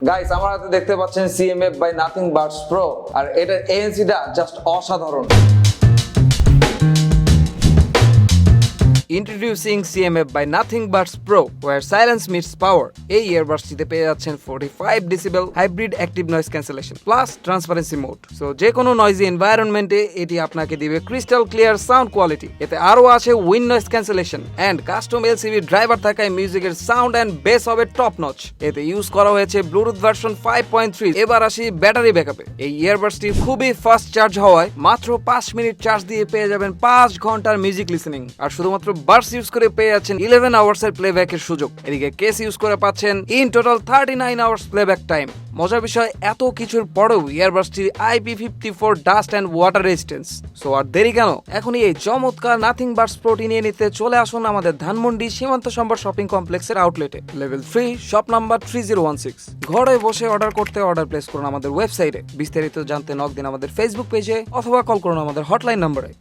Guys, আমার হাতে দেখতে পাচ্ছেন CMF by Nothing Buds Pro, আর এটার এএনসিটা জাস্ট অসাধারণ। Introducing CMF by Nothing Buts Pro, where silence meets power. এই ইয়ারবাডসটিতে পেয়ে যাচ্ছেন 45 decibel hybrid active noise cancellation plus transparency mode. So যে কোনো নয়েজি এনভায়রনমেন্টে এটি আপনাকে দিবে ক্রিস্টাল ক্লিয়ার সাউন্ড কোয়ালিটি। এতে আরও আছে wind noise cancellation and custom LCD driver থাকায় মিউজিকের সাউন্ড অ্যান্ড বেস হবে টপ নচ। এতে ইউজ করা হয়েছে ব্লুটুথ ভার্সন 5.3। এবার আসি ব্যাটারি ব্যাকআপে। এই ইয়ারবাডসটি খুবই ফাস্ট চার্জ হওয়ায় মাত্র 5 মিনিট চার্জ দিয়ে পেয়ে যাবেন 5 ঘন্টার মিউজিক লিসেনিং। আর শুধুমাত্র বাডস ইউজ করে পেয়ে যাচ্ছেন 11 আওয়ার্স এর প্লেব্যাকের সুযোগ। এদিকে কেস ইউজ করে পাচ্ছেন in total 39 hours playback time. মজার বিষয়, এত কিছুর পরেও ইয়ারবাডসটির IP54 dust and water resistance. So আর দেরি কেন, এখনই এই চমৎকার নাথিং বাটস প্রোটি নিয়ে নিতে চলে আসুন আমাদের ধানমন্ডি সীমান্ত সম্বর শপিং কমপ্লেক্সের আউটলেটে, লেভেল 3, শপ নাম্বার 3016। ঘরে বসে অর্ডার করতে অর্ডার প্লেস করুন আমাদের ওয়েবসাইটে। বিস্তারিত জানতে নক দিন আমাদের ফেসবুক পেজে অথবা কল করুন আমাদের হটলাইন নম্বরে।